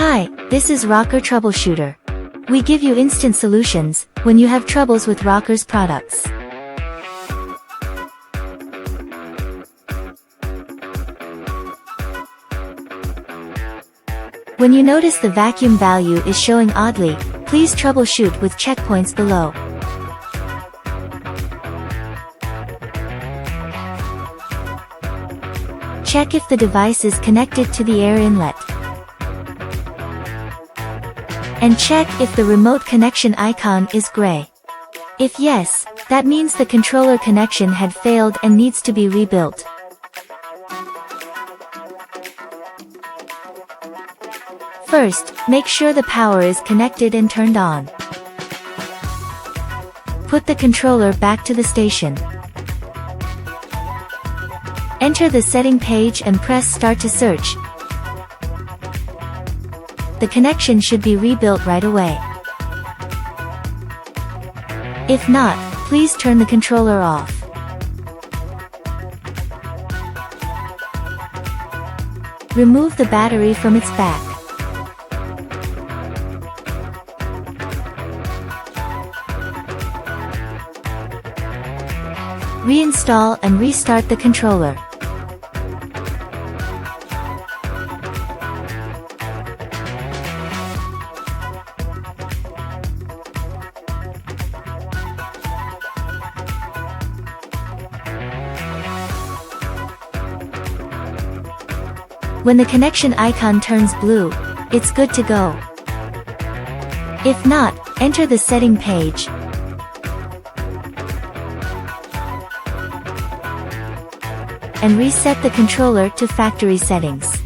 Hi, this is Pro Troubleshooter. We give you instant solutions when you have troubles with Rocker's products. When you notice the vacuum value is showing oddly, please troubleshoot with checkpoints below. Check if the device is connected to the air inlet. And check if the remote connection icon is gray. If yes, that means the controller connection had failed and needs to be rebuilt. First, make sure the power is connected and turned on. Put the controller back to the station. Enter the setting page and press Start to search. The connection should be rebuilt right away. If not, please turn the controller off. Remove the battery from its back. Reinstall and restart the controller. When the connection icon turns blue, it's good to go. If not, enter the setting page. And reset the controller to factory settings.